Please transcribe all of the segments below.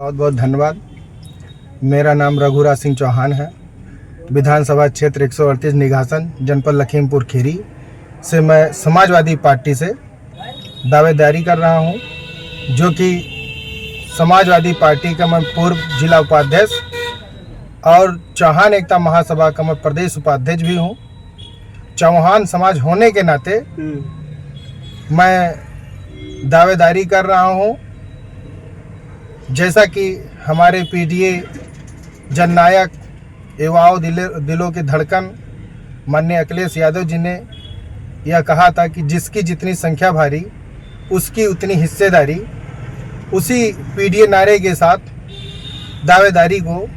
बहुत बहुत धन्यवाद। मेरा नाम रघुराज सिंह चौहान है। विधानसभा क्षेत्र 138 निघासन, जनपद लखीमपुर खीरी से मैं समाजवादी पार्टी से दावेदारी कर रहा हूं, जो कि समाजवादी पार्टी का मैं पूर्व जिला उपाध्यक्ष और चौहान एकता महासभा का मैं प्रदेश उपाध्यक्ष भी हूं। चौहान समाज होने के नाते मैं दावेदारी कर रहा हूं, जैसा कि हमारे पीडीए जननायक युवाओं दिलों के धड़कन माननीय अखिलेश यादव जी ने यह कहा था कि जिसकी जितनी संख्या भारी उसकी उतनी हिस्सेदारी। उसी पीडीए नारे के साथ दावेदारी को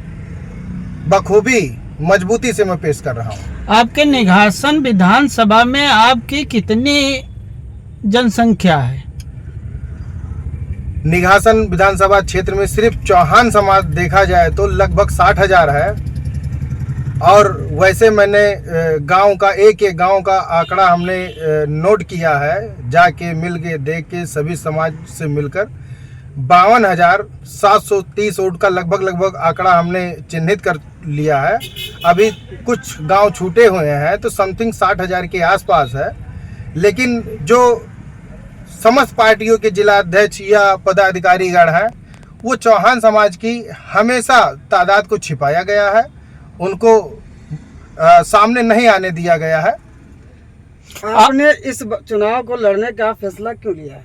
बखूबी मजबूती से मैं पेश कर रहा हूँ। आपके निघासन विधानसभा में आपकी कितनी जनसंख्या है? निघासन विधानसभा क्षेत्र में सिर्फ चौहान समाज देखा जाए तो लगभग 60,000 है। और वैसे मैंने गांव का एक गांव का आंकड़ा हमने नोट किया है, जाके मिल के देख के सभी समाज से मिलकर 52,730 वोट का लगभग आंकड़ा हमने चिन्हित कर लिया है। अभी कुछ गांव छूटे हुए हैं तो समथिंग 60,000 के आसपास है। लेकिन जो समस्त पार्टियों के जिला अध्यक्ष या पदाधिकारीगण हैं, वो चौहान समाज की हमेशा तादाद को छिपाया गया है, उनको सामने नहीं आने दिया गया है। आपने इस चुनाव को लड़ने का फैसला क्यों लिया है?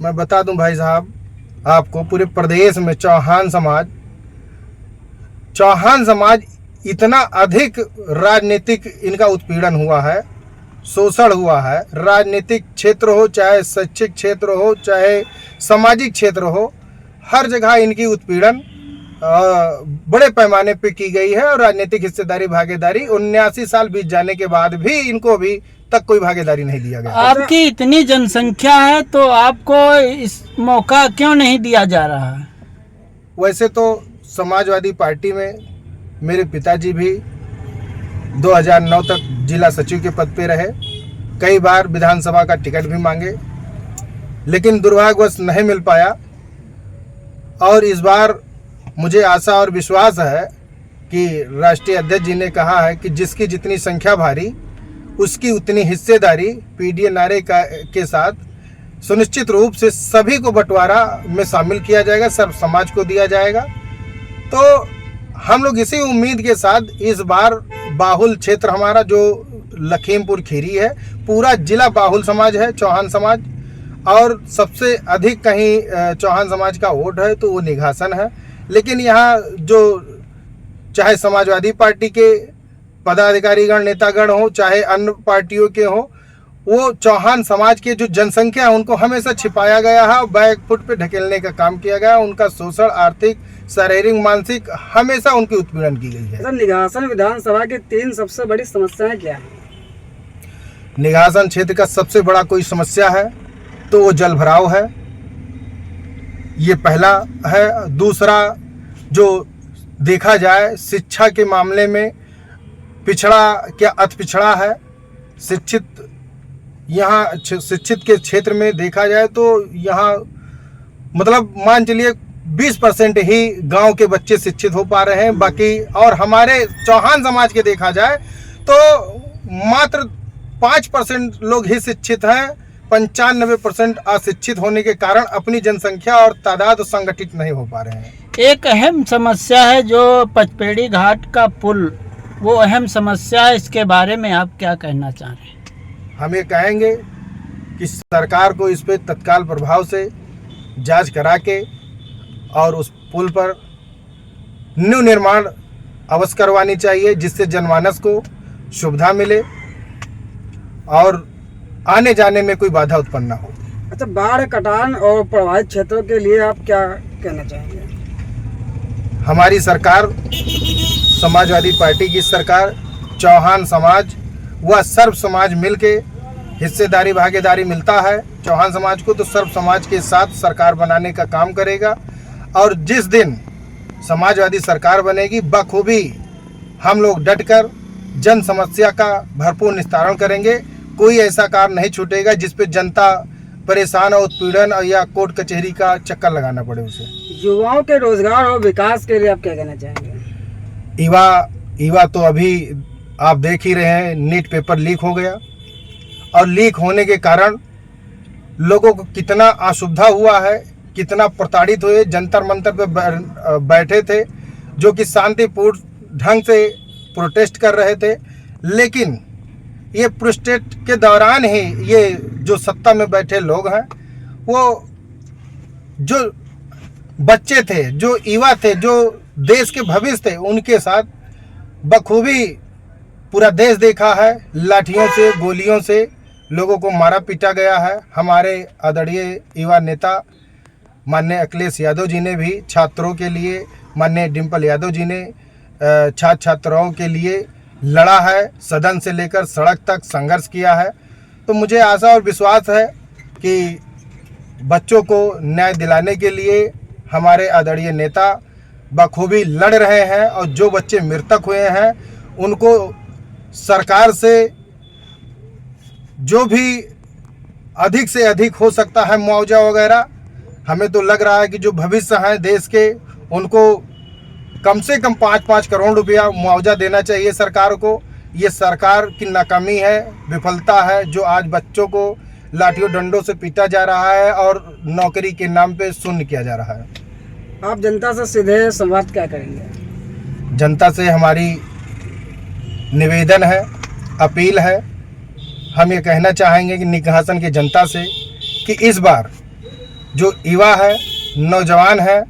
मैं बता दूं भाई साहब आपको, पूरे प्रदेश में चौहान समाज इतना अधिक राजनीतिक इनका उत्पीड़न हुआ है, शोषण हुआ है। राजनीतिक क्षेत्र हो, चाहे शैक्षिक क्षेत्र हो, चाहे सामाजिक क्षेत्र हो, हर जगह इनकी उत्पीड़न बड़े पैमाने पे की गई है। और राजनीतिक हिस्सेदारी भागीदारी 79 साल बीत जाने के बाद भी इनको अभी तक कोई भागीदारी नहीं दिया गया। आपकी इतनी जनसंख्या है तो आपको इस मौका क्यों नहीं दिया जा रहा है? वैसे तो समाजवादी पार्टी में मेरे पिताजी भी 2009 तक जिला सचिव के पद पे रहे, कई बार विधानसभा का टिकट भी मांगे, लेकिन दुर्भाग्यवश नहीं मिल पाया। और इस बार मुझे आशा और विश्वास है कि राष्ट्रीय अध्यक्ष जी ने कहा है कि जिसकी जितनी संख्या भारी उसकी उतनी हिस्सेदारी पीडीए नारे के साथ सुनिश्चित रूप से सभी को बंटवारा में शामिल किया जाएगा, सब समाज को दिया जाएगा। तो हम लोग इसी उम्मीद के साथ इस बार बाहुल क्षेत्र हमारा जो लखीमपुर खीरी है, पूरा जिला बाहुल समाज है, चौहान समाज, और सबसे अधिक कहीं चौहान समाज का वोट है तो वो निघासन है। लेकिन यहाँ जो चाहे समाजवादी पार्टी के पदाधिकारीगण नेतागण हो, चाहे अन्य पार्टियों के हो, वो चौहान समाज के जो जनसंख्या है उनको हमेशा छिपाया गया है, बैक फुट पे ढकेलने का काम किया गया। उनका शोषण आर्थिक, शारीरिक, मानसिक हमेशा उनकी उत्पीड़न की गई है। निघासन विधानसभा की 3 सबसे बड़ी समस्याएं क्या है? निघासन क्षेत्र का सबसे बड़ा कोई समस्या है तो वो जल भराव है, ये पहला है। दूसरा, जो देखा जाए शिक्षा के मामले में पिछड़ा क्या अति पिछड़ा है। यहाँ शिक्षित के क्षेत्र में देखा जाए तो यहाँ मतलब मान चलिए 20% ही गांव के बच्चे शिक्षित हो पा रहे हैं। बाकी और हमारे चौहान समाज के देखा जाए तो मात्र 5% लोग ही शिक्षित हैं। 95% अशिक्षित होने के कारण अपनी जनसंख्या और तादाद संगठित नहीं हो पा रहे हैं। एक अहम समस्या है जो पचपेड़ी घाट का पुल, वो अहम समस्या है, इसके बारे में आप क्या कहना चाह रहे हैं? हम ये कहेंगे कि सरकार को इस पे तत्काल प्रभाव से जांच करा के और उस पुल पर न्यू निर्माण अवश्य करवानी चाहिए, जिससे जनमानस को सुविधा मिले और आने जाने में कोई बाधा उत्पन्न ना हो। अच्छा, बाढ़, कटान और प्रभावित क्षेत्रों के लिए आप क्या कहना चाहेंगे? हमारी सरकार, समाजवादी पार्टी की सरकार, चौहान समाज व सर्व समाज मिलके हिस्सेदारी भागीदारी मिलता है चौहान समाज को, तो सर्व समाज के साथ सरकार बनाने का काम करेगा। और जिस दिन समाजवादी सरकार बनेगी, बखूबी हम लोग डटकर जन समस्या का भरपूर निस्तारण करेंगे। कोई ऐसा कार्य नहीं छूटेगा जिस पे जनता परेशान और उत्पीड़न और या कोर्ट कचहरी का चक्कर लगाना पड़े उसे। युवाओं के रोजगार और विकास के लिए आप क्या कहना चाहेंगे? ईवा तो अभी आप देख ही रहे हैं, नीट पेपर लीक हो गया और लीक होने के कारण लोगों को कितना असुविधा हुआ है, कितना प्रताड़ित हुए। जंतर मंतर पे बैठे थे जो कि शांतिपूर्ण ढंग से प्रोटेस्ट कर रहे थे, लेकिन ये प्रोटेस्ट के दौरान ही ये जो सत्ता में बैठे लोग हैं, वो जो बच्चे थे, जो युवा थे, जो देश के भविष्य थे, उनके साथ बखूबी पूरा देश देखा है। लाठियों से, गोलियों से लोगों को मारा पीटा गया है। हमारे आदरणीय युवा नेता माननीय अखिलेश यादव जी ने भी छात्रों के लिए, माननीय डिम्पल यादव जी ने छात्र छात्राओं के लिए लड़ा है, सदन से लेकर सड़क तक संघर्ष किया है। तो मुझे आशा और विश्वास है कि बच्चों को न्याय दिलाने के लिए हमारे आदरणीय नेता बखूबी लड़ रहे हैं और जो बच्चे मृतक हुए हैं उनको सरकार से जो भी अधिक से अधिक हो सकता है मुआवजा वगैरह, हमें तो लग रहा है कि जो भविष्य हैं देश के, उनको कम से कम 5-5 करोड़ रुपया मुआवजा देना चाहिए सरकार को। ये सरकार की नाकामी है, विफलता है, जो आज बच्चों को लाठियों डंडों से पीटा जा रहा है और नौकरी के नाम पे शून्य किया जा रहा है। आप जनता से सीधे संवाद क्या करेंगे? जनता से हमारी निवेदन है, अपील है। हम ये कहना चाहेंगे कि निघासन की जनता से कि इस बार जो युवा है, नौजवान है,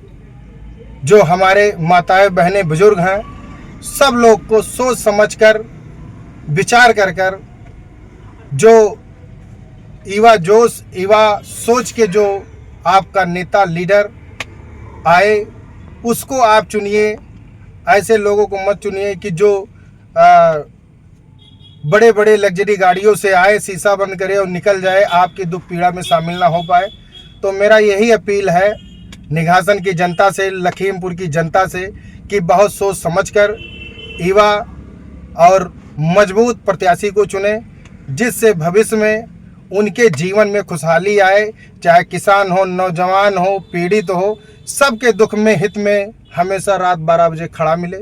जो हमारे माताएं बहनें बुजुर्ग हैं, सब लोग को सोच समझकर विचार कर कर जो युवा जोश, युवा सोच के जो आपका नेता लीडर आए उसको आप चुनिए। ऐसे लोगों को मत चुनिए कि जो बड़े बड़े लग्जरी गाड़ियों से आए, शीशा बंद करे और निकल जाए, आपकी दुख पीड़ा में शामिल ना हो पाए। तो मेरा यही अपील है निघासन की जनता से, लखीमपुर की जनता से कि बहुत सोच समझकर युवा और मजबूत प्रत्याशी को चुने, जिससे भविष्य में उनके जीवन में खुशहाली आए। चाहे किसान हो, नौजवान हो, पीड़ित हो, सबके दुख में, हित में हमेशा रात 12 बजे खड़ा मिले।